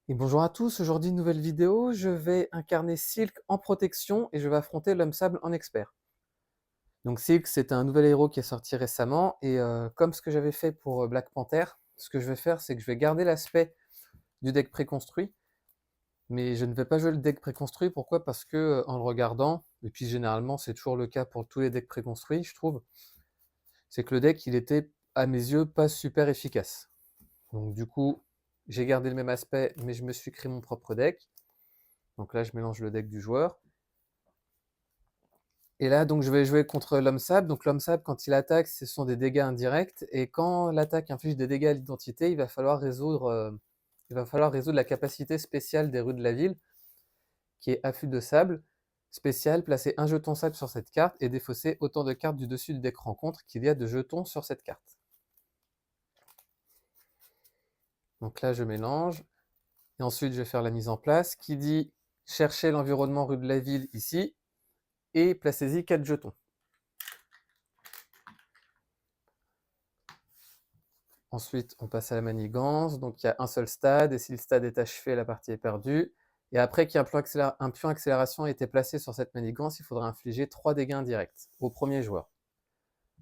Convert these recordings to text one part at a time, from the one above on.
Et bonjour à tous, aujourd'hui nouvelle vidéo, je vais incarner Silk en protection et je vais affronter l'homme sable en expert. Donc Silk c'est un nouvel héros qui est sorti récemment et comme ce que j'avais fait pour Black Panther, ce que je vais faire c'est que je vais garder l'aspect du deck préconstruit, mais je ne vais pas jouer le deck préconstruit, pourquoi? Parce que en le regardant, et puis généralement c'est toujours le cas pour tous les decks préconstruits je trouve, c'est que le deck il était à mes yeux pas super efficace. Donc du coup j'ai gardé le même aspect mais je me suis créé mon propre deck. Donc là, je mélange le deck du joueur. Et là, donc, je vais jouer contre l'homme sable. Donc l'homme sable, quand il attaque, ce sont des dégâts indirects. Et quand l'attaque inflige des dégâts à l'identité, il va falloir résoudre la capacité spéciale des rues de la ville, qui est affût de sable. Spécial, placer un jeton sable sur cette carte et défausser autant de cartes du dessus du deck rencontre qu'il y a de jetons sur cette carte. Donc là, je mélange. Et ensuite, je vais faire la mise en place, qui dit chercher l'environnement rue de la ville ici, et placez-y 4 jetons. Ensuite, on passe à la manigance. Donc, il y a un seul stade, et si le stade est achevé, la partie est perdue. Et après qu'un pion accélération ait été placé sur cette manigance, il faudra infliger 3 dégâts indirects au premier joueur.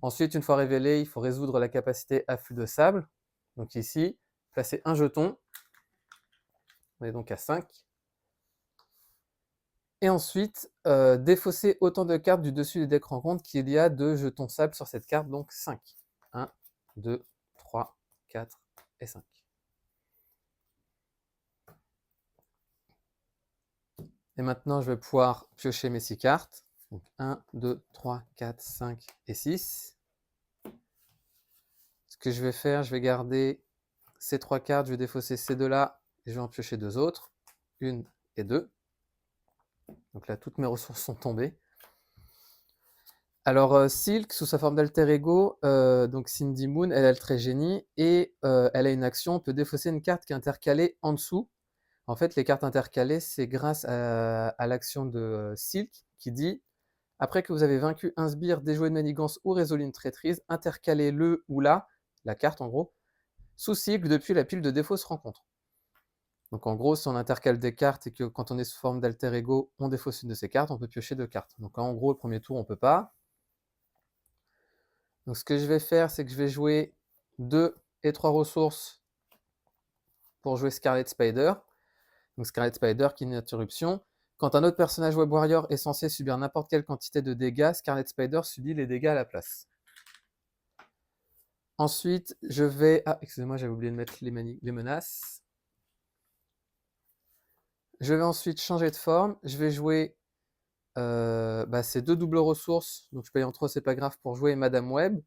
Ensuite, une fois révélé, il faut résoudre la capacité afflux de sable. Donc ici, placer un jeton. On est donc à 5. Et ensuite, défausser autant de cartes du dessus du deck rencontre qu'il y a de jetons sable sur cette carte, donc 5. 1, 2, 3, 4 et 5. Et maintenant, je vais pouvoir piocher mes 6 cartes. Donc 1, 2, 3, 4, 5 et 6. Ce que je vais faire, je vais garder ces 3 cartes, je vais défausser ces deux-là, et je vais en piocher 2 autres. 1 et 2. Donc là, toutes mes ressources sont tombées. Alors, Silk, sous sa forme d'alter ego, donc Cindy Moon, elle a le trait génie, et elle a une action, on peut défausser une carte qui est intercalée en dessous. En fait, les cartes intercalées, c'est grâce à l'action de Silk, qui dit après que vous avez vaincu un sbire, déjoué une manigance ou résolu une traîtrise, intercalez le ou la carte en gros, sous cible depuis la pile de défauts se rencontre. Donc en gros, si on intercale des cartes et que quand on est sous forme d'alter ego, on défausse une de ces cartes, on peut piocher 2 cartes. Donc en gros, le premier tour, on peut pas. Donc ce que je vais faire, c'est que je vais jouer 2 et 3 ressources pour jouer Scarlet Spider. Donc Scarlet Spider qui est une interruption. Quand un autre personnage Web Warrior est censé subir n'importe quelle quantité de dégâts, Scarlet Spider subit les dégâts à la place. Ensuite, je vais... Ah, excusez-moi, j'avais oublié de mettre les menaces. Je vais ensuite changer de forme. Je vais jouer ces 2 doubles ressources. Donc je paye en 3, c'est pas grave, pour jouer Madame Web.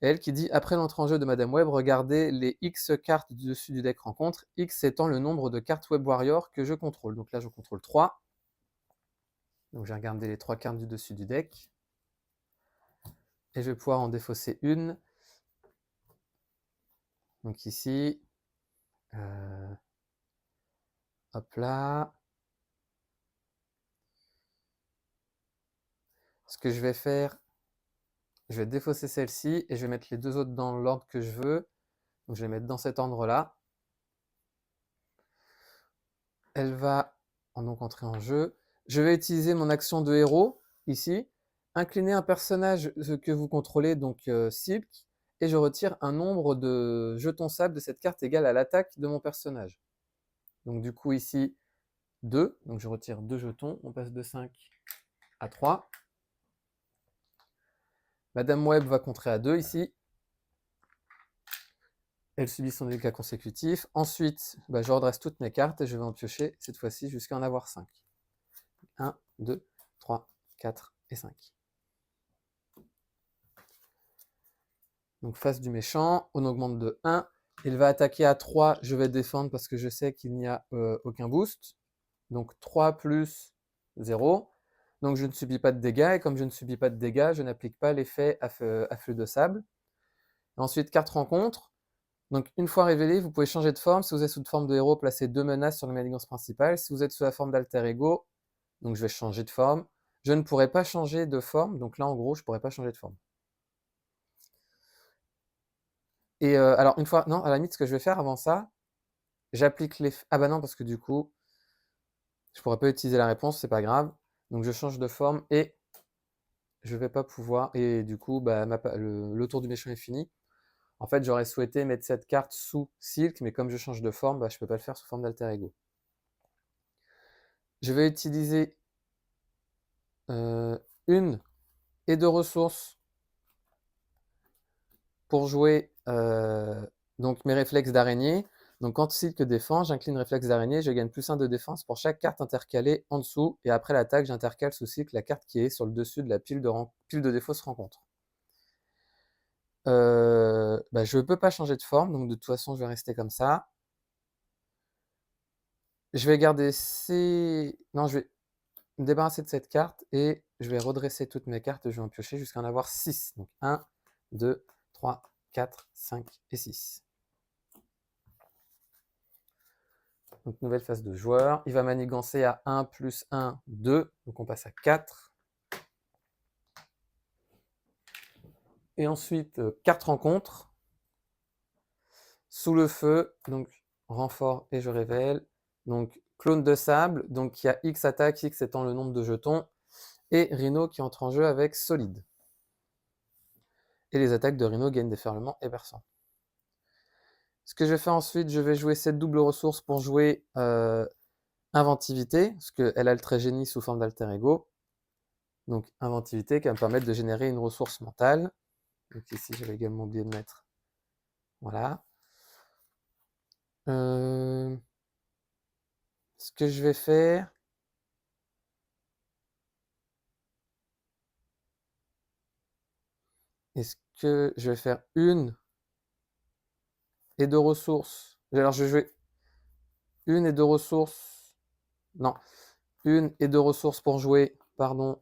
Et elle qui dit, après l'entrée en jeu de Madame Web, regardez les X cartes du dessus du deck rencontre, X étant le nombre de cartes Web Warrior que je contrôle. Donc là, je contrôle 3. Donc je vais regarder les 3 cartes du dessus du deck. Et je vais pouvoir en défausser une. Donc ici, hop là. Ce que je vais faire, je vais défausser celle-ci et je vais mettre les 2 autres dans l'ordre que je veux. Donc je vais les mettre dans cet ordre-là. Elle va donc entrer en jeu. Je vais utiliser mon action de héros, ici. Incliner un personnage que vous contrôlez, donc Silk, et je retire un nombre de jetons sable de cette carte égal à l'attaque de mon personnage. Donc du coup ici, 2. Donc je retire 2 jetons. On passe de 5 à 3. Madame Web va contrer à 2 ici. Elle subit son dégât consécutif. Ensuite, je redresse toutes mes cartes et je vais en piocher cette fois-ci jusqu'à en avoir 5. 1, 2, 3, 4 et 5. Donc face du méchant, on augmente de 1. Il va attaquer à 3, je vais défendre parce que je sais qu'il n'y a aucun boost. Donc 3 plus 0. Donc je ne subis pas de dégâts, et comme je ne subis pas de dégâts, je n'applique pas l'effet afflux de sable. Ensuite, carte rencontre. Donc une fois révélé, vous pouvez changer de forme. Si vous êtes sous forme de héros, placez 2 menaces sur la manigance principale. Si vous êtes sous la forme d'alter ego, donc je vais changer de forme. Je ne pourrai pas changer de forme, donc là en gros, je ne pourrai pas changer de forme. Et alors une fois, non, à la limite, ce que je vais faire avant ça, j'applique l'effet. Ah bah non, parce que du coup, je pourrais pas utiliser la réponse, c'est pas grave. Donc je change de forme et je vais pas pouvoir. Et du coup, bah, le tour du méchant est fini. En fait, j'aurais souhaité mettre cette carte sous Silk, mais comme je change de forme, bah, je peux pas le faire sous forme d'alter ego. Je vais utiliser une et deux ressources pour jouer donc mes réflexes d'araignée. Donc quand Silk défend, j'incline réflexe d'araignée, je gagne +1 de défense pour chaque carte intercalée en dessous, et après l'attaque, j'intercale sous Silk la carte qui est sur le dessus de la pile de défauts se rencontre. Bah, je ne peux pas changer de forme, donc de toute façon, je vais rester comme ça. Je vais garder ces... Non, je vais me débarrasser de cette carte et je vais redresser toutes mes cartes. Je vais en piocher jusqu'à en avoir 6. Donc 1, 2, 3, 4, 5 et 6. Donc nouvelle phase de joueur. Il va manigancer à 1 plus 1, 2. Donc on passe à 4. Et ensuite, carte rencontre. Sous le feu, donc renfort et je révèle. Donc clone de sable, donc il y a X attaque, X étant le nombre de jetons. Et Rhino qui entre en jeu avec solide. Et les attaques de Rhino gagnent déferlement et perçant. Ce que je vais faire ensuite, je vais jouer cette double ressource pour jouer inventivité, parce qu'elle a le trait génie sous forme d'alter ego. Donc inventivité qui va me permettre de générer une ressource mentale. Donc ici, j'avais également oublié de mettre. Voilà. Ce que je vais faire, est-ce que je vais faire une et deux ressources? Alors je vais jouer une et deux ressources. Non, une et deux ressources pour jouer, pardon,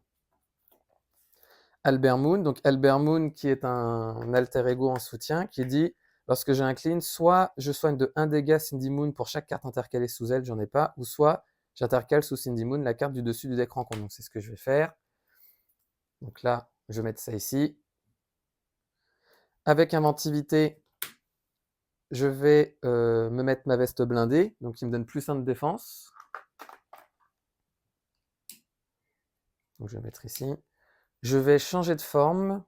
Albert Moon. Donc Albert Moon qui est un alter ego en soutien qui dit lorsque j'incline, soit je soigne de 1 dégât Cindy Moon pour chaque carte intercalée sous elle, j'en ai pas, ou soit j'intercale sous Cindy Moon la carte du dessus du deck rencontre. Donc c'est ce que je vais faire. Donc là, je vais mettre ça ici. Avec inventivité, je vais me mettre ma veste blindée, donc qui me donne +1 de défense. Donc je vais mettre ici. Je vais changer de forme.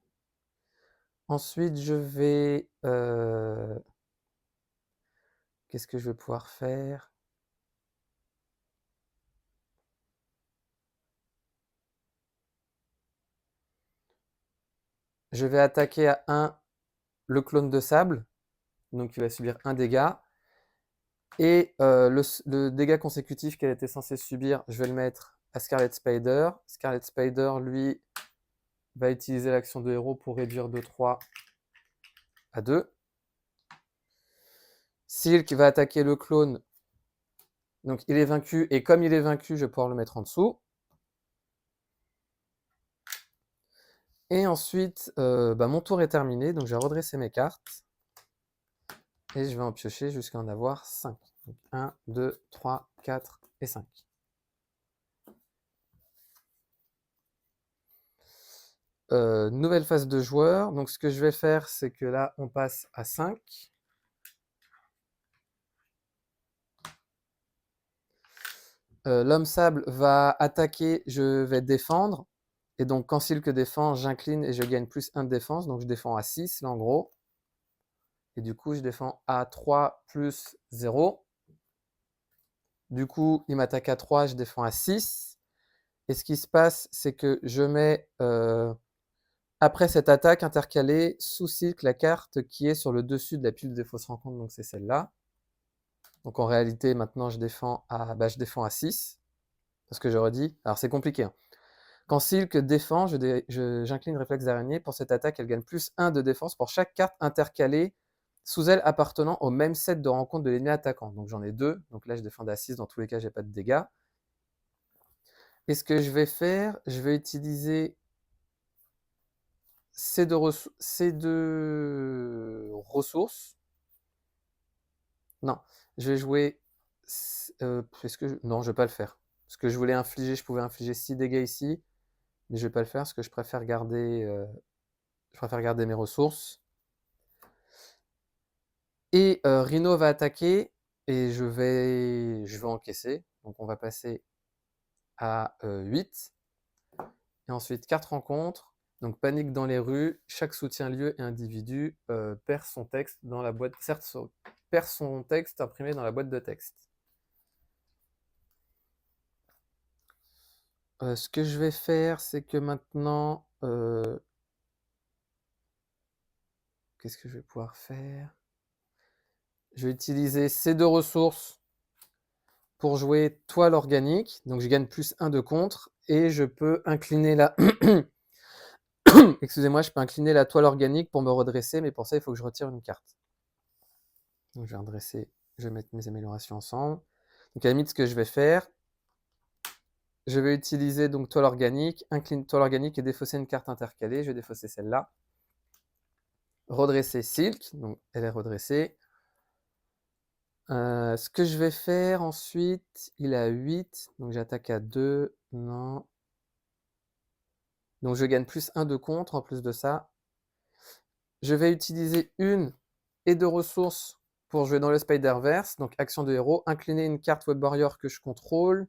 Ensuite, je vais... qu'est-ce que je vais pouvoir faire? Je vais attaquer à 1 le clone de sable, donc il va subir 1 dégât. Et le dégât consécutif qu'elle était censée subir, je vais le mettre à Scarlet Spider. Scarlet Spider, lui, va utiliser l'action de héros pour réduire de 3 à 2. Silk va attaquer le clone. Donc il est vaincu, et comme il est vaincu, je vais pouvoir le mettre en dessous. Et ensuite, mon tour est terminé, donc je vais redresser mes cartes. Et je vais en piocher jusqu'à en avoir 5. Donc 1, 2, 3, 4 et 5. Nouvelle phase de joueur. Donc ce que je vais faire, c'est que là, on passe à 5. L'homme sable va attaquer, je vais défendre. Et donc quand Silk défend, j'incline et je gagne +1 de défense. Donc je défends à 6, là en gros. Et du coup, je défends à 3 plus 0. Du coup, il m'attaque à 3, je défends à 6. Et ce qui se passe, c'est que je mets, après cette attaque intercalée, sous Silk, la carte qui est sur le dessus de la pile des fausses rencontres, donc c'est celle-là. Donc en réalité, maintenant, je défends à 6, parce que j'aurais dit... Alors c'est compliqué, hein. Quand Silk défend, j'incline réflexe d'araignée. Pour cette attaque, elle gagne +1 de défense pour chaque carte intercalée sous elle appartenant au même set de rencontres de l'ennemi attaquant. Donc j'en ai 2, donc là je défends à 6, dans tous les cas, j'ai pas de dégâts. Et ce que je vais faire, je vais utiliser ces deux ressources. Non, je vais jouer... Non, je vais pas le faire. Parce que je pouvais infliger 6 dégâts ici, mais je vais pas le faire parce que je préfère garder mes ressources. Et Rhino va attaquer, et je vais encaisser. Donc on va passer à 8. Et ensuite, 4 rencontres. Donc panique dans les rues, chaque soutien-lieu et individu perd son texte dans la boîte, perd son texte imprimé dans la boîte de texte. Ce que je vais faire, c'est que maintenant, qu'est-ce que je vais pouvoir faire? Je vais utiliser ces deux ressources pour jouer toile organique. Donc je gagne plus 1 de contre et je peux incliner la excusez-moi, je peux incliner la toile organique pour me redresser, mais pour ça, il faut que je retire une carte. Donc je vais redresser, je vais mettre mes améliorations ensemble. Donc à la limite, ce que je vais faire, je vais utiliser donc toile organique, incline toile organique et défausser une carte intercalée. Je vais défausser celle-là. Redresser Silk, donc elle est redressée. Ce que je vais faire ensuite, il est à 8, donc j'attaque à 2, non. Donc je gagne plus 1 de contre en plus de ça. Je vais utiliser une et deux ressources pour jouer dans le Spider-Verse, donc action de héros, incliner une carte Web Warrior que je contrôle.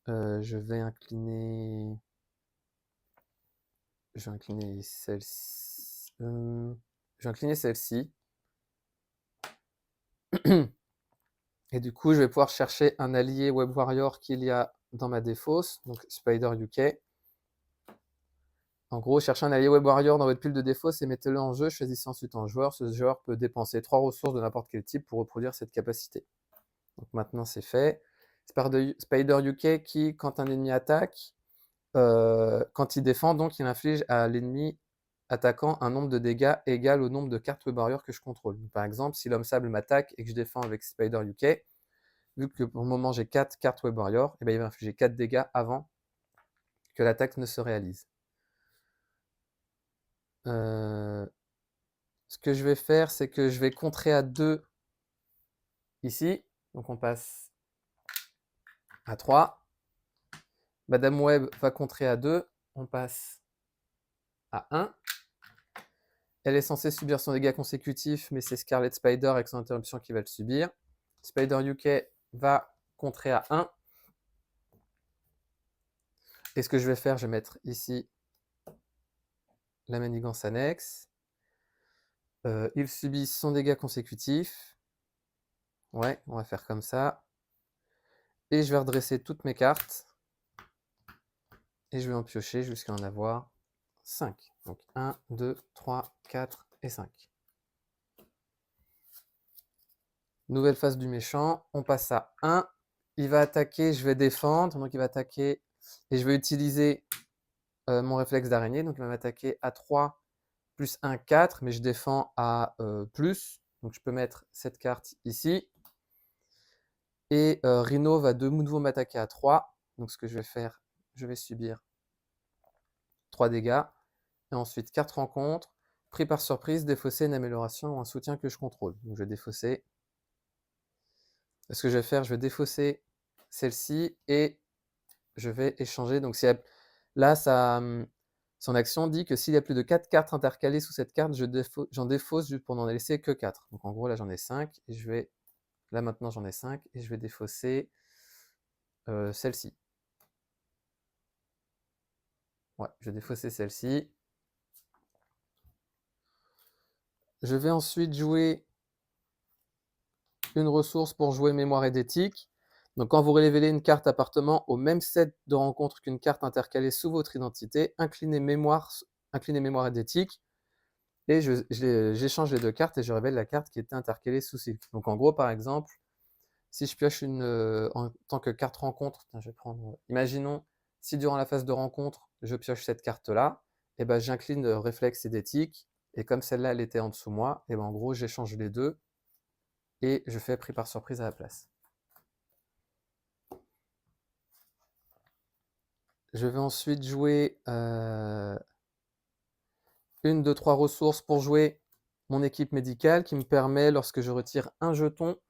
Je vais incliner celle-ci. Je vais incliner celle-ci. Et du coup, je vais pouvoir chercher un allié Web Warrior qu'il y a dans ma défausse, donc Spider UK. En gros, cherchez un allié Web Warrior dans votre pile de défausse et mettez-le en jeu. Choisissez ensuite un joueur. Ce joueur peut dépenser 3 ressources de n'importe quel type pour reproduire cette capacité. Donc maintenant, c'est fait. Spider UK qui, quand un ennemi attaque, quand il défend, donc il inflige à l'ennemi attaquant un nombre de dégâts égal au nombre de cartes Web Warrior que je contrôle. Donc, par exemple, si l'homme sable m'attaque et que je défends avec Spider UK, vu que pour le moment j'ai 4 cartes Web Warrior, et bien il va infliger 4 dégâts avant que l'attaque ne se réalise. Ce que je vais faire, c'est que je vais contrer à 2 ici. Donc on passe à 3. Madame Web va contrer à 2. On passe à 1. Elle est censée subir son dégât consécutif, mais c'est Scarlet Spider avec son interruption qui va le subir. Spider UK va contrer à 1. Et ce que je vais faire, je vais mettre ici la manigance annexe. Il subit son dégât consécutif. Ouais, on va faire comme ça. Et je vais redresser toutes mes cartes. Et je vais en piocher jusqu'à en avoir 5. Donc 1, 2, 3, 4 et 5. Nouvelle phase du méchant. On passe à 1. Il va attaquer, je vais défendre. Donc il va attaquer. Et je vais utiliser mon réflexe d'araignée. Donc il va m'attaquer à 3 plus 1, 4. Mais je défends à plus. Donc je peux mettre cette carte ici. Et Rhino va de nouveau m'attaquer à 3. Donc ce que je vais faire, je vais subir 3 dégâts. Et ensuite 4 rencontres. Pris par surprise, défausser une amélioration ou un soutien que je contrôle. Donc je vais défausser. Ce que je vais faire, je vais défausser celle-ci et je vais échanger. Donc là, son action dit que s'il y a plus de 4 cartes intercalées sous cette carte, j'en défausse juste pour n'en laisser que 4. Donc en gros, là j'en ai 5 et je vais. Là maintenant j'en ai 5 et je vais défausser celle-ci. Ouais, je vais défausser celle-ci. Je vais ensuite jouer une ressource pour jouer mémoire édétique. Donc quand vous révélez une carte appartenant au même set de rencontres qu'une carte intercalée sous votre identité, inclinez mémoire édétique et j'échange les deux cartes et je révèle la carte qui était intercalée sous Silk. Donc en gros, par exemple, si je pioche en tant que carte rencontre, je vais prendre, imaginons, si durant la phase de rencontre, je pioche cette carte-là, et ben j'incline le réflexe édétique, et comme celle-là, elle était en dessous moi, et ben en gros, j'échange les deux, et je fais pris par surprise à la place. Je vais ensuite jouer une, deux, trois ressources pour jouer mon équipe médicale qui me permet, lorsque je retire un jeton,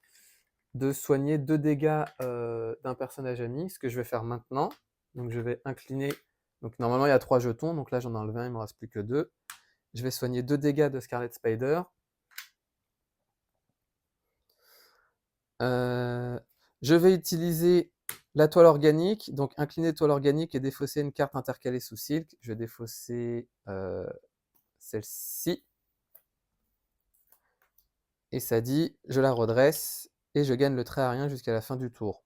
de soigner 2 dégâts d'un personnage ami, ce que je vais faire maintenant. Donc je vais incliner, donc normalement il y a 3 jetons, donc là j'en ai enlevé un, il ne me reste plus que 2. Je vais soigner 2 dégâts de Scarlet Spider. Je vais utiliser la toile organique, donc incliner toile organique et défausser une carte intercalée sous Silk. Je vais défausser celle-ci. Et ça dit, je la redresse et je gagne le trait aérien jusqu'à la fin du tour.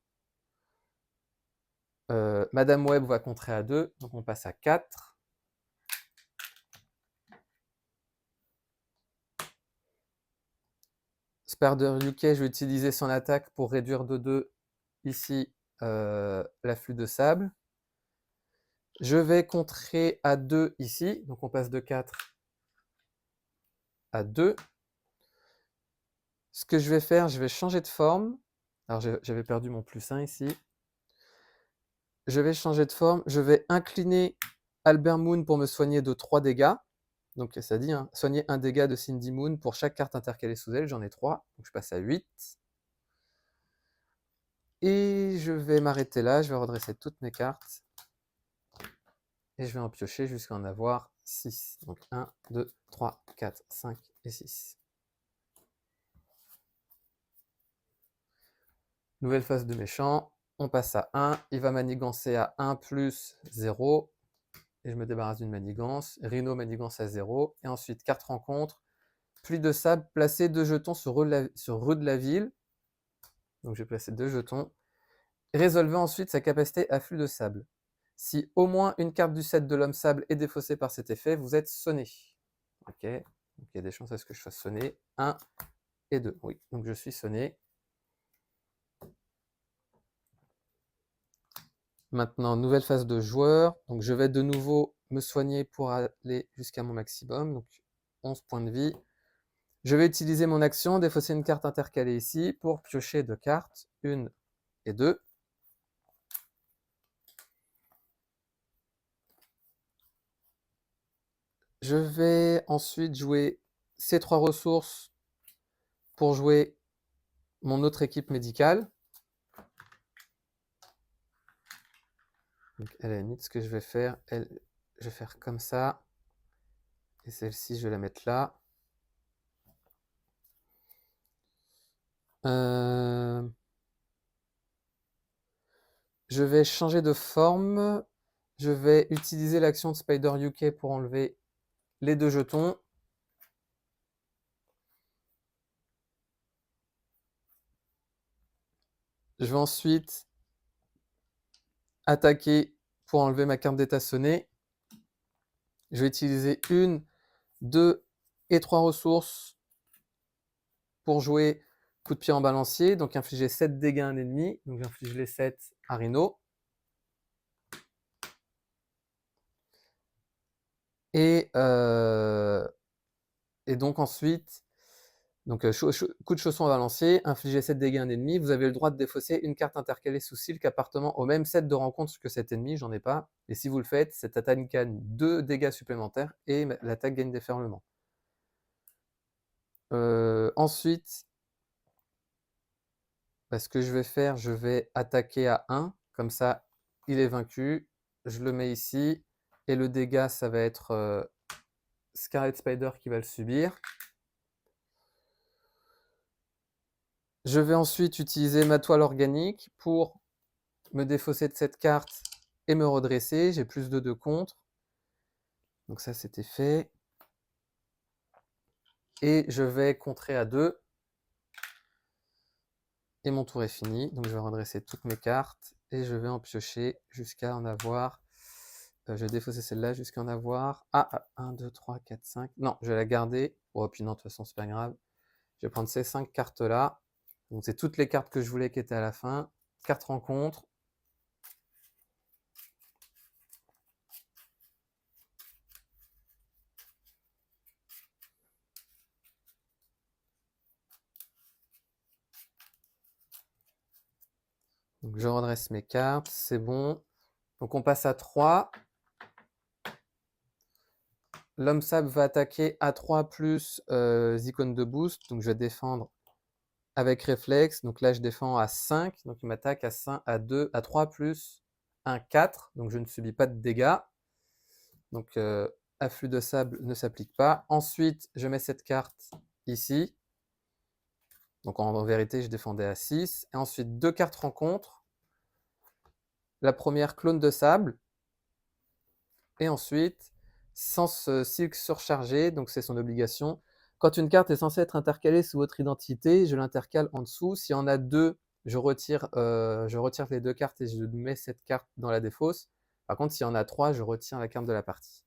Madame Web va contrer à 2, donc on passe à 4. Spider UK, je vais utiliser son attaque pour réduire de 2 ici l'afflux de sable. Je vais contrer à 2 ici, donc on passe de 4 à 2. Ce que je vais faire, je vais changer de forme. Alors j'avais perdu mon +1 ici. Je vais changer de forme, je vais incliner Albert Moon pour me soigner de 3 dégâts. Donc ça dit, hein, soigner un dégât de Cindy Moon pour chaque carte intercalée sous elle, j'en ai 3, donc je passe à 8. Et je vais m'arrêter là, je vais redresser toutes mes cartes. Et je vais en piocher jusqu'à en avoir 6. Donc 1, 2, 3, 4, 5 et 6. Nouvelle phase de méchant, on passe à 1, il va manigancer à 1 plus 0. Et je me débarrasse d'une manigance. Rhino manigance à 0. Et ensuite, carte rencontre. Pluie de sable, placez 2 jetons sur rue de la ville. Donc je vais placer 2 jetons. Résolvez ensuite sa capacité à flux de sable. Si au moins une carte du set de l'homme sable est défaussée par cet effet, vous êtes sonné. Ok, donc il y a des chances à ce que je sois sonné. 1 et 2. Oui, donc je suis sonné. Maintenant, nouvelle phase de joueur. Donc je vais de nouveau me soigner pour aller jusqu'à mon maximum. Donc 11 points de vie. Je vais utiliser mon action, défausser une carte intercalée ici pour piocher 2 cartes, 1 et 2. Je vais ensuite jouer ces 3 ressources pour jouer mon autre équipe médicale. Donc à la limite, ce que je vais faire, je vais faire comme ça. Et celle-ci, je vais la mettre là. Je vais changer de forme. Je vais utiliser l'action de Spider UK pour enlever les 2 jetons. Je vais ensuite attaquer pour enlever ma carte d'état sonné. Je vais utiliser 1, 2 et 3 ressources pour jouer coup de pied en balancier. Donc infliger 7 dégâts à un ennemi. Donc j'inflige les 7 à Rhino. Et donc ensuite, donc, coup de chausson à balancier, infliger 7 dégâts à un ennemi. Vous avez le droit de défausser une carte intercalée sous Silk appartenant au même set de rencontres que cet ennemi, j'en ai pas. Et si vous le faites, cette attaque gagne 2 dégâts supplémentaires et l'attaque gagne déferlement. Ensuite, ce que je vais faire, je vais attaquer à 1, comme ça il est vaincu. Je le mets ici, et le dégât, ça va être Scarlet Spider qui va le subir. Je vais ensuite utiliser ma toile organique pour me défausser de cette carte et me redresser. J'ai plus de 2 contre. Donc ça, c'était fait. Et je vais contrer à 2. Et mon tour est fini. Donc je vais redresser toutes mes cartes. Et je vais en piocher jusqu'à en avoir... je vais défausser celle-là jusqu'à en avoir... 1, 2, 3, 4, 5... Non, je vais la garder. Oh, puis non, de toute façon, c'est pas grave. Je vais prendre ces 5 cartes-là. Donc c'est toutes les cartes que je voulais qui étaient à la fin. Carte rencontre. Donc je redresse mes cartes, c'est bon. Donc on passe à 3. L'homme sable va attaquer à 3 plus icône de boost. Donc je vais défendre avec réflexe. Donc là je défends à 5. Donc il m'attaque à 2, à 3 plus 1, 4. Donc je ne subis pas de dégâts. Donc afflux de sable ne s'applique pas. Ensuite je mets cette carte ici. Donc en vérité, je défendais à 6. Et ensuite, 2 cartes rencontres. La première, clone de sable. Et ensuite, sens silk surchargé, donc c'est son obligation. Quand une carte est censée être intercalée sous votre identité, je l'intercale en dessous. S'il y en a deux, je retire les deux cartes et je mets cette carte dans la défausse. Par contre, s'il y en a trois, je retiens la carte de la partie.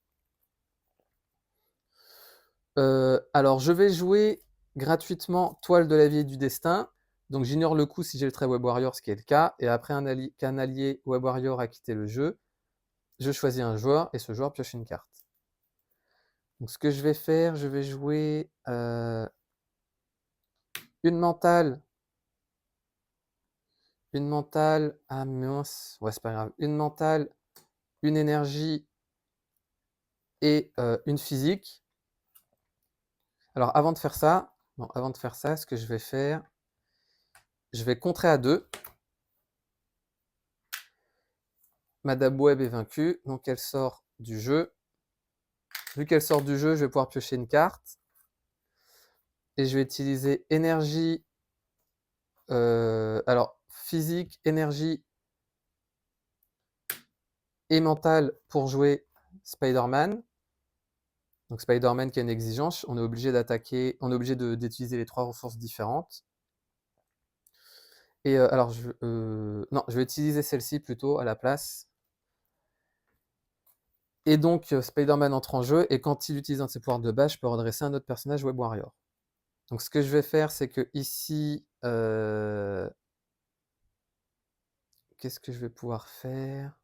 Alors, je vais jouer gratuitement Toile de la vie et du destin. Donc, j'ignore le coup si j'ai le trait Web Warrior, ce qui est le cas. Et après qu'un allié Web Warrior a quitté le jeu, je choisis un joueur et ce joueur pioche une carte. Donc, ce que je vais faire, je vais jouer une mentale. Une mentale. Ah mince, ouais, c'est pas grave. Une mentale, une énergie et une physique. Alors, avant de faire ça, ce que je vais faire, je vais contrer à 2. Madame Web est vaincue, donc elle sort du jeu. Vu qu'elle sort du jeu, je vais pouvoir piocher une carte. Et je vais utiliser énergie. Alors, physique, énergie et mentale pour jouer Spider-Man. Donc Spider-Man qui a une exigence, on est obligé d'attaquer, on est obligé d'utiliser les 3 ressources différentes. Et alors, non, je vais utiliser celle-ci plutôt à la place. Et donc, Spider-Man entre en jeu, et quand il utilise un de ses pouvoirs de base, je peux redresser un autre personnage Web Warrior. Donc ce que je vais faire, c'est que ici, qu'est-ce que je vais pouvoir faire?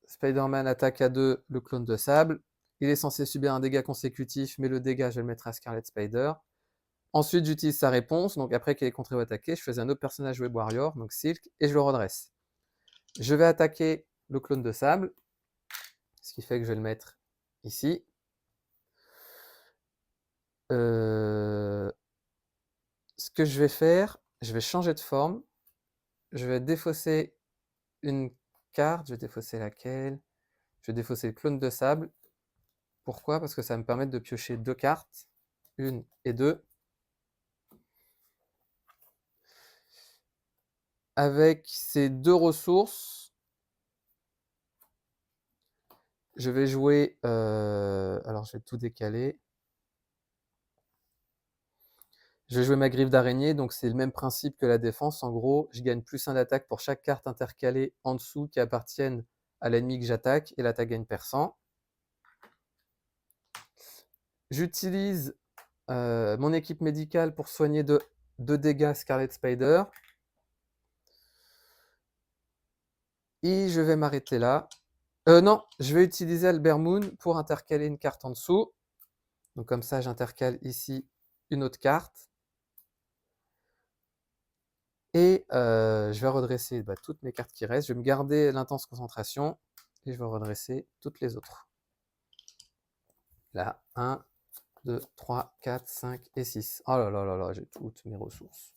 Spider-Man attaque à 2 le clone de sable. Il est censé subir un dégât consécutif, mais le dégât, je vais le mettre à Scarlet Spider. Ensuite, j'utilise sa réponse. Donc après qu'il est contré ou attaqué, je choisis un autre personnage Web Warrior, donc Silk, et je le redresse. Je vais attaquer le clone de sable, ce qui fait que je vais le mettre ici. Ce que je vais faire, je vais changer de forme. Je vais défausser une carte. Je vais défausser laquelle? Je vais défausser le clone de sable. Pourquoi? Parce que ça va me permettre de piocher 2 cartes. 1 et 2. Avec ces 2 ressources, je vais jouer... alors, je vais tout décaler. Je vais jouer ma griffe d'araignée, donc c'est le même principe que la défense. En gros, je gagne +1 d'attaque pour chaque carte intercalée en dessous qui appartiennent à l'ennemi que j'attaque, et l'attaque gagne perçant. J'utilise mon équipe médicale pour soigner de dégâts Scarlet Spider. Et je vais m'arrêter là. Non, je vais utiliser Albert Moon pour intercaler une carte en dessous. Donc comme ça, j'intercale ici une autre carte. Et je vais redresser toutes mes cartes qui restent. Je vais me garder l'intense concentration. Et je vais redresser toutes les autres. Là, 1, 2, 3, 4, 5 et 6. Oh là là là là, j'ai toutes mes ressources.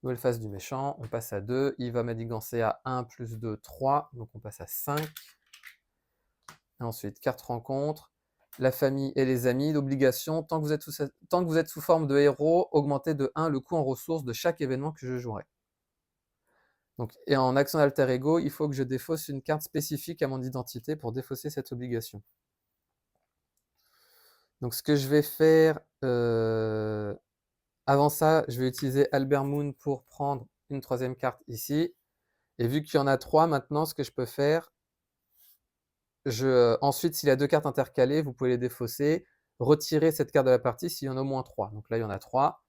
Nouvelle phase du méchant, on passe à 2. Il va manigancer à 1 plus 2, 3. Donc on passe à 5. Et ensuite, carte rencontre. La famille et les amis. L'obligation, tant que vous êtes sous forme de héros, augmentez de 1 le coût en ressources de chaque événement que je jouerai. Donc, et en action alter ego, il faut que je défausse une carte spécifique à mon identité pour défausser cette obligation. Donc ce que je vais faire, avant ça, je vais utiliser Albert Moon pour prendre une 3e carte ici. Et vu qu'il y en a 3 maintenant, ce que je peux faire, ensuite, s'il y a 2 cartes intercalées, vous pouvez les défausser, retirer cette carte de la partie s'il y en a au moins 3. Donc là, il y en a 3.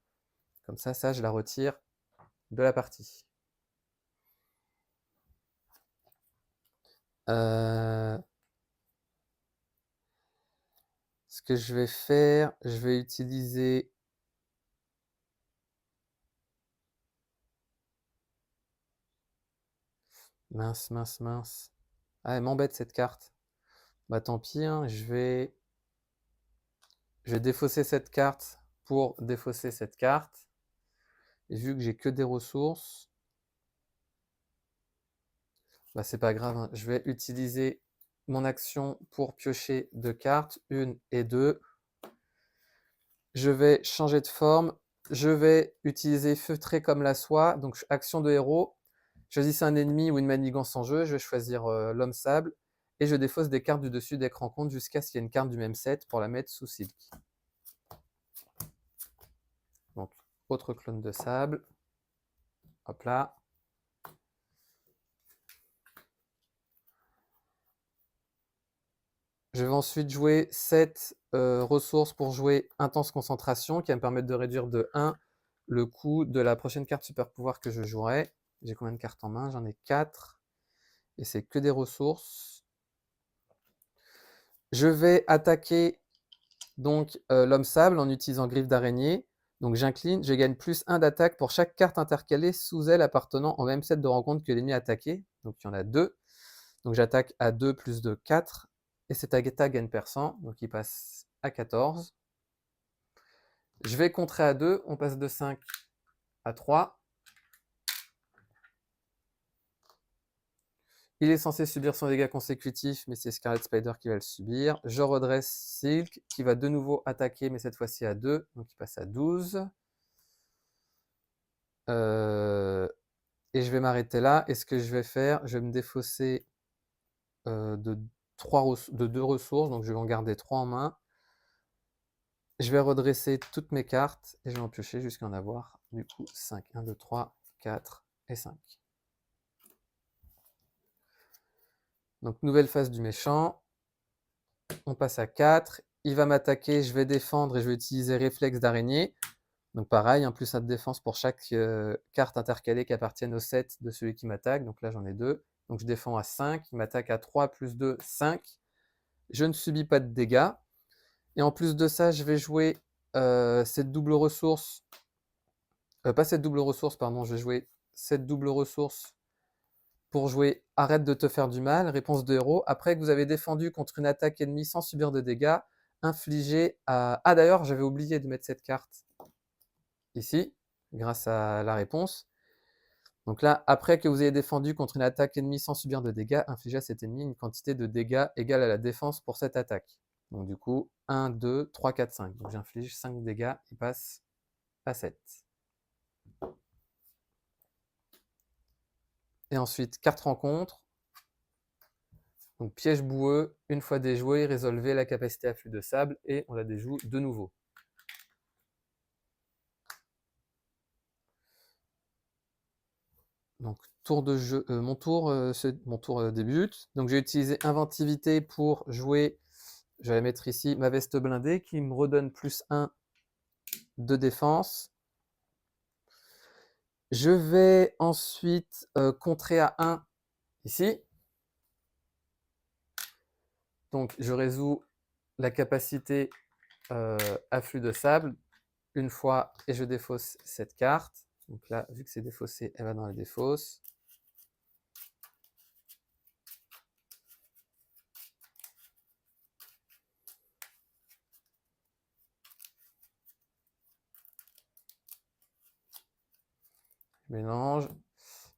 Comme ça, je la retire de la partie. Ce que je vais faire, je vais utiliser... Mince, mince, mince. Ah, elle m'embête cette carte. Bah tant pis, hein, je vais défausser cette carte pour défausser cette carte. Et vu que j'ai que des ressources, bah c'est pas grave, hein. Je vais utiliser mon action pour piocher 2 cartes, 1 et 2. Je vais changer de forme. Je vais utiliser feutrer comme la soie. Donc, action de héros. Choisissez un ennemi ou une manigance en jeu. Je vais choisir l'homme sable. Et je défausse des cartes du dessus deck rencontre jusqu'à ce qu'il y ait une carte du même set pour la mettre sous Silk. Donc, autre clone de sable. Hop là. Je vais ensuite jouer 7 ressources pour jouer Intense Concentration, qui va me permettre de réduire de 1 le coût de la prochaine carte super pouvoir que je jouerai. J'ai combien de cartes en main? J'en ai 4. Et c'est que des ressources. Je vais attaquer donc l'homme sable en utilisant griffe d'araignée. Donc j'incline, je gagne plus 1 d'attaque pour chaque carte intercalée sous elle appartenant au même set de rencontre que l'ennemi attaqué. Donc il y en a 2. Donc j'attaque à 2 plus 2, 4. Et cette attaque gagne percent, donc il passe à 14. Je vais contrer à 2, on passe de 5 à 3. Il est censé subir son dégât consécutif, mais c'est Scarlet Spider qui va le subir. Je redresse Silk, qui va de nouveau attaquer, mais cette fois-ci à 2, donc il passe à 12. Et je vais m'arrêter là. Et ce que je vais faire, je vais me défausser de 2 ressources, donc je vais en garder 3 en main. Je vais redresser toutes mes cartes, et je vais en piocher jusqu'à en avoir, du coup, 5. 1, 2, 3, 4 et 5. Donc, nouvelle phase du méchant. On passe à 4. Il va m'attaquer, je vais défendre et je vais utiliser réflexe d'araignée. Donc pareil, plus 1 de défense pour chaque carte intercalée qui appartienne au set de celui qui m'attaque. Donc là, j'en ai 2. Donc je défends à 5. Il m'attaque à 3 plus 2, 5. Je ne subis pas de dégâts. Et en plus de ça, je vais jouer cette double ressource. Pas cette double ressource, pardon. Je vais jouer cette double ressource pour jouer Arrête de te faire du mal, réponse de héros. Après que vous avez défendu contre une attaque ennemie sans subir de dégâts, infligez à... Ah d'ailleurs, j'avais oublié de mettre cette carte ici, grâce à la réponse. Donc là, après que vous ayez défendu contre une attaque ennemie sans subir de dégâts, infligez à cet ennemi une quantité de dégâts égale à la défense pour cette attaque. Donc du coup, 1, 2, 3, 4, 5. Donc j'inflige 5 dégâts, il passe à 7. Et ensuite, carte rencontre. Donc piège boueux, une fois déjoué, résolvez la capacité à flux de sable et on la déjoue de nouveau. Donc tour de jeu, mon tour débute. Donc j'ai utilisé inventivité pour jouer, je vais la mettre ici, ma veste blindée qui me redonne plus 1 de défense. Je vais ensuite contrer à 1 ici. Donc je résous la capacité afflux de sable une fois et je défausse cette carte. Donc là, vu que c'est défaussé, elle va dans la défausse. Je mélange.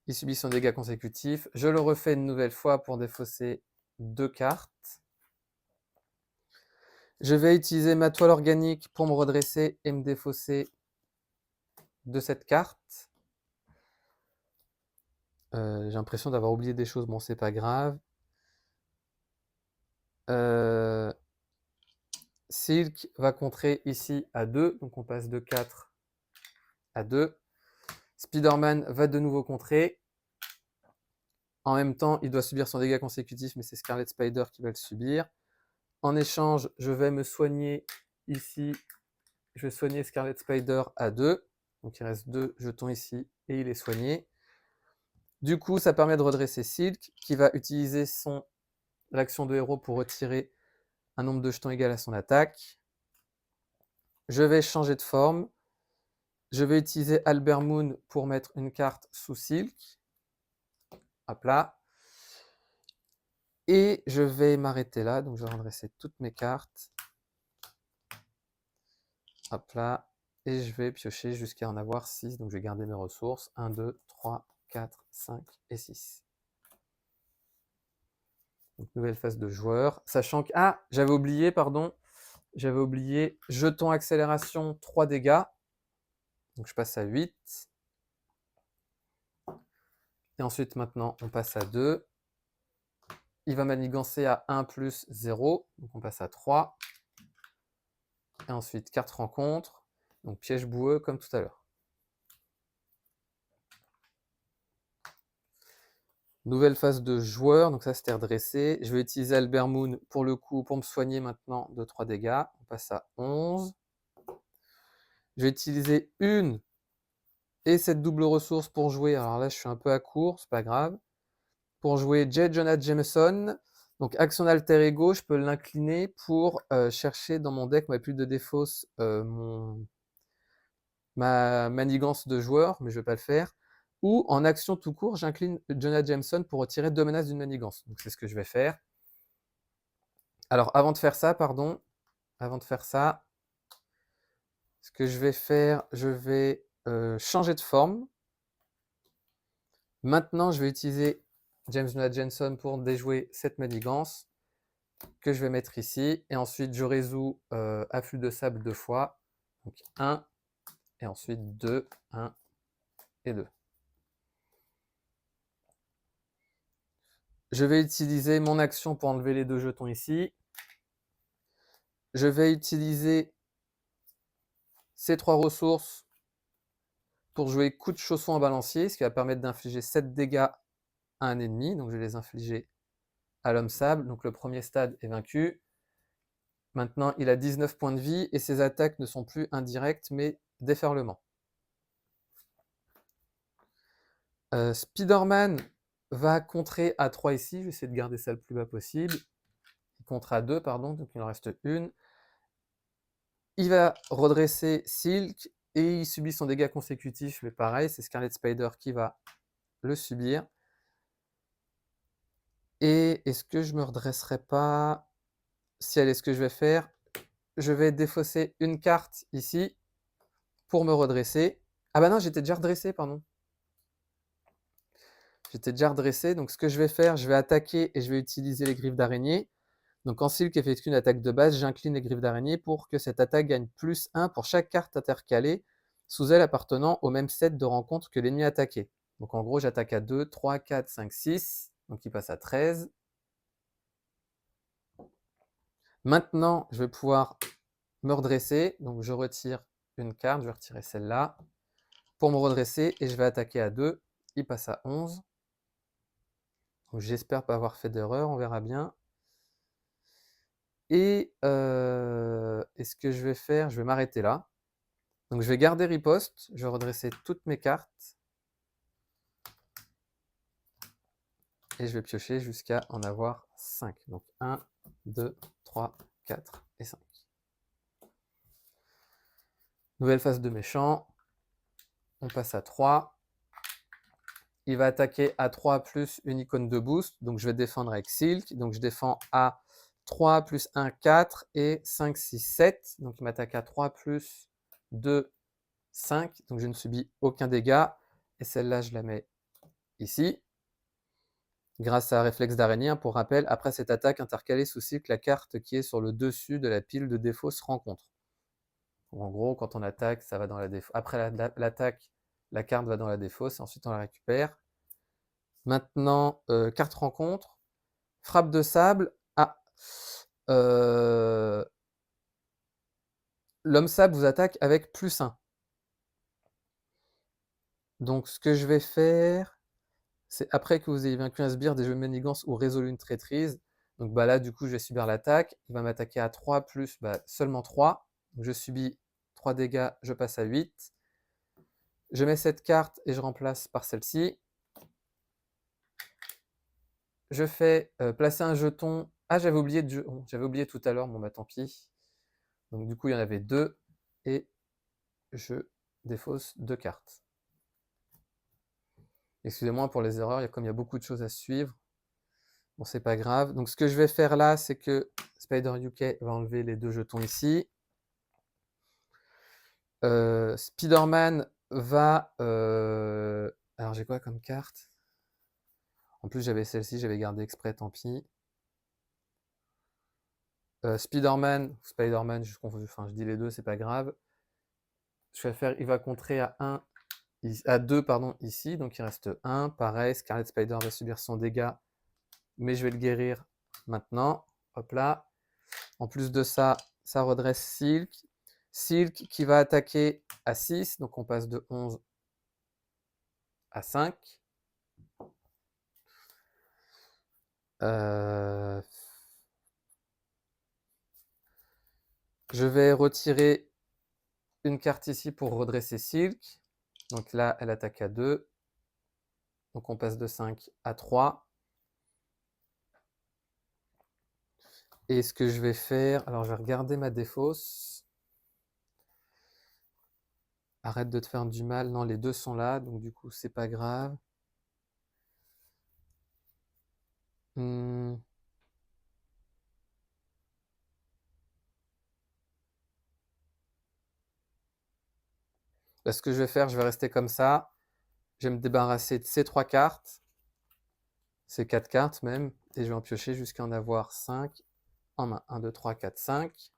Il subit son dégât consécutif. Je le refais une nouvelle fois pour défausser 2 cartes. Je vais utiliser ma toile organique pour me redresser et me défausser de cette carte. J'ai l'impression d'avoir oublié des choses, bon c'est pas grave. Silk va contrer ici à 2, donc on passe de 4 à 2. Spider-Man va de nouveau contrer. En même temps, il doit subir son dégât consécutif, mais c'est Scarlet Spider qui va le subir. En échange, je vais me soigner ici. Je vais soigner Scarlet Spider à 2. Donc il reste 2 jetons ici et il est soigné. Du coup, ça permet de redresser Silk qui va utiliser l'action de héros pour retirer un nombre de jetons égal à son attaque. Je vais changer de forme. Je vais utiliser Albert Moon pour mettre une carte sous Silk. Hop là. Et je vais m'arrêter là. Donc je vais redresser toutes mes cartes. Hop là. Et je vais piocher jusqu'à en avoir 6. Donc je vais garder mes ressources. 1, 2, 3, 4, 5 et 6. Donc, nouvelle phase de joueur. Sachant que... Ah, j'avais oublié, pardon. J'avais oublié jeton accélération 3 dégâts. Donc je passe à 8. Et ensuite, maintenant, on passe à 2. Il va manigancer à 1 plus 0. Donc on passe à 3. Et ensuite, carte rencontre. Donc piège boueux comme tout à l'heure. Nouvelle phase de joueur. Donc ça, c'était redressé. Je vais utiliser Albert Moon pour le coup, pour me soigner maintenant de 3 dégâts. On passe à 11. Je vais utiliser une et cette double ressource pour jouer. Alors là, je suis un peu à court, c'est pas grave. Pour jouer J. Jonah Jameson, donc action alter ego, je peux l'incliner pour chercher dans mon deck, plus de défausse, ma manigance de joueur, mais je vais pas le faire. Ou en action tout court, j'incline Jonah Jameson pour retirer 2 menaces d'une manigance. Donc c'est ce que je vais faire. Alors avant de faire ça, ce que je vais faire, je vais changer de forme. Maintenant, je vais utiliser James Jonah Jameson pour déjouer cette manigance que je vais mettre ici. Et ensuite, je résous afflux de sable 2 fois. Donc 1, et ensuite 2, 1 et 2. Je vais utiliser mon action pour enlever les 2 jetons ici. Je vais utiliser ces 3 ressources pour jouer coup de chausson en balancier, ce qui va permettre d'infliger 7 dégâts à un ennemi. Donc je vais les infliger à l'homme sable. Donc le premier stade est vaincu. Maintenant, il a 19 points de vie et ses attaques ne sont plus indirectes mais déferlement. Spider-Man va contrer à 3 ici. Je vais essayer de garder ça le plus bas possible. Il contre à 2, pardon, donc il en reste une. Il va redresser Silk et il subit son dégât consécutif, mais pareil, c'est Scarlet Spider qui va le subir. Et est-ce que je me redresserai pas? Si, allez, ce que je vais faire, je vais défausser une carte ici pour me redresser. Ah bah non, j'étais déjà redressé, pardon. J'étais déjà redressé, donc ce que je vais faire, je vais attaquer et je vais utiliser les griffes d'araignée. Donc quand Silk effectue une attaque de base, j'incline les griffes d'araignée pour que cette attaque gagne plus 1 pour chaque carte intercalée sous elle appartenant au même set de rencontres que l'ennemi attaqué. Donc en gros, j'attaque à 2, 3, 4, 5, 6. Donc il passe à 13. Maintenant, je vais pouvoir me redresser. Donc je retire une carte, je vais retirer celle-là pour me redresser et je vais attaquer à 2. Il passe à 11. J'espère pas avoir fait d'erreur, on verra bien. Et ce que je vais faire, je vais m'arrêter là. Donc je vais garder riposte, je vais redresser toutes mes cartes. Et je vais piocher jusqu'à en avoir 5. Donc 1, 2, 3, 4 et 5. Nouvelle phase de méchant. On passe à 3. Il va attaquer à 3 plus une icône de boost. Donc je vais défendre avec Silk. Donc je défends à 3 plus 1, 4 et 5, 6, 7. Donc il m'attaque à 3 plus 2, 5. Donc je ne subis aucun dégât. Et celle-là, je la mets ici. Grâce à réflexe d'araignée, pour rappel, après cette attaque intercalée sous cycle, la carte qui est sur le dessus de la pile de défauts se rencontre. En gros, quand on attaque, ça va dans la défausse. Après l'attaque, la carte va dans la défausse et ensuite on la récupère. Maintenant, carte rencontre, frappe de sable. Ah, l'homme sable vous attaque avec plus 1. Donc ce que je vais faire, c'est après que vous ayez vaincu un sbire des jeux de manigance ou résolu une traîtrise. Donc bah là, du coup, je vais subir l'attaque. Il va m'attaquer à 3 plus seulement 3. Donc je subis 3 dégâts, je passe à 8. Je mets cette carte et je remplace par celle-ci. Je fais placer un jeton. Ah, j'avais oublié tout à l'heure, bon bah tant pis. Donc du coup, il y en avait 2. Et je défausse 2 cartes. Excusez-moi pour les erreurs, comme il y a beaucoup de choses à suivre. Bon, c'est pas grave. Donc ce que je vais faire là, c'est que Spider UK va enlever les 2 jetons ici. Spider-Man va... Alors j'ai quoi comme carte? En plus j'avais celle-ci, j'avais gardé exprès, tant pis. Spider-Man, je dis les deux, c'est pas grave. Je vais faire, il va contrer à 2 pardon, ici, donc il reste 1. Pareil, Scarlet Spider va subir son dégât, mais je vais le guérir maintenant. Hop là. En plus de ça, ça redresse Silk. Silk qui va attaquer à 6, donc on passe de 11 à 5. Je vais retirer une carte ici pour redresser Silk. Donc là, elle attaque à 2. Donc on passe de 5 à 3. Et ce que je vais faire, alors je vais regarder ma défausse. Arrête de te faire du mal. Non, les deux sont là, donc du coup, c'est pas grave. Ce que je vais faire, je vais rester comme ça. Je vais me débarrasser de ces 3 cartes. Ces 4 cartes même. Et je vais en piocher jusqu'à en avoir 5 en main. 1, 2, 3, 4, 5.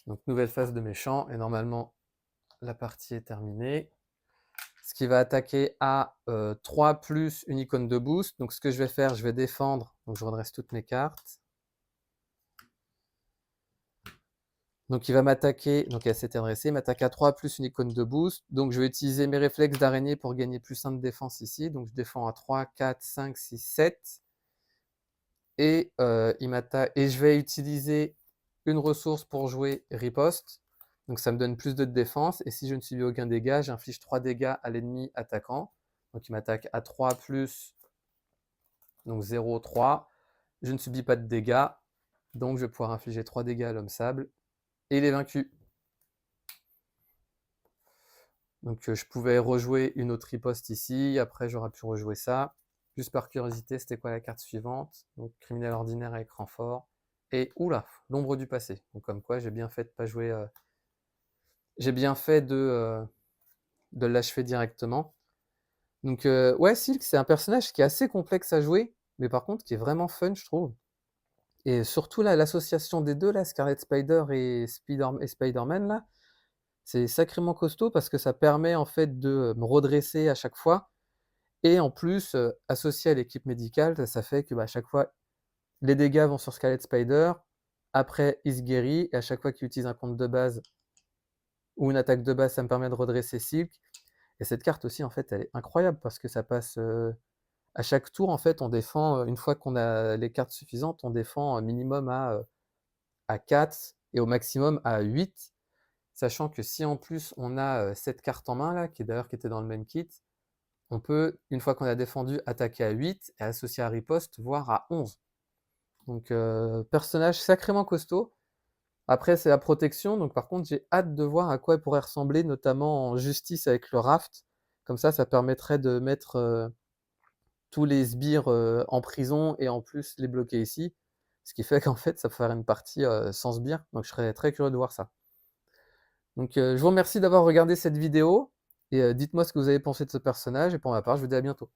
Donc nouvelle phase de méchant. Et normalement, la partie est terminée. Ce qui va attaquer à 3 plus une icône de boost. Donc ce que je vais faire, je vais défendre. Donc je redresse toutes mes cartes. Donc il va m'attaquer, donc elle s'est adressée, il m'attaque à 3 plus une icône de boost. Donc je vais utiliser mes réflexes d'araignée pour gagner plus 1 de défense ici. Donc je défends à 3, 4, 5, 6, 7. Et il m'attaque. Et je vais utiliser une ressource pour jouer riposte. Donc ça me donne plus de défense. Et si je ne subis aucun dégât, j'inflige 3 dégâts à l'ennemi attaquant. Donc il m'attaque à 3 plus, donc 0, 3. Je ne subis pas de dégâts. Donc je vais pouvoir infliger 3 dégâts à l'homme sable. Et il est vaincu. Donc je pouvais rejouer une autre riposte ici, après j'aurais pu rejouer ça. Juste par curiosité, c'était quoi la carte suivante? Donc criminel ordinaire à écran fort. Et oula, l'ombre du passé. Donc comme quoi j'ai bien fait de pas jouer. J'ai bien fait de l'achever directement. Donc ouais, Silk, c'est un personnage qui est assez complexe à jouer, mais par contre qui est vraiment fun, je trouve. Et surtout là, l'association des deux, là, Scarlet Spider et Spider-Man, là, c'est sacrément costaud parce que ça permet en fait de me redresser à chaque fois. Et en plus, associé à l'équipe médicale, ça fait que, à chaque fois, les dégâts vont sur Scarlet Spider, après il se guérit, et à chaque fois qu'il utilise un compte de base ou une attaque de base, ça me permet de redresser Silk. Et cette carte aussi, en fait, elle est incroyable parce que ça passe, à chaque tour, en fait, on défend, une fois qu'on a les cartes suffisantes, on défend un minimum à 4 et au maximum à 8. Sachant que si en plus on a cette carte en main là, qui était dans le même kit, on peut, une fois qu'on a défendu, attaquer à 8 et associer à riposte, voire à 11. Donc personnage sacrément costaud. Après c'est la protection, donc par contre j'ai hâte de voir à quoi elle pourrait ressembler, notamment en justice avec le raft. Comme ça permettrait de mettre tous les sbires en prison et en plus les bloquer ici. Ce qui fait qu'en fait ça peut faire une partie sans sbires, donc je serais très curieux de voir ça. Donc je vous remercie d'avoir regardé cette vidéo, et dites-moi ce que vous avez pensé de ce personnage, et pour ma part je vous dis à bientôt.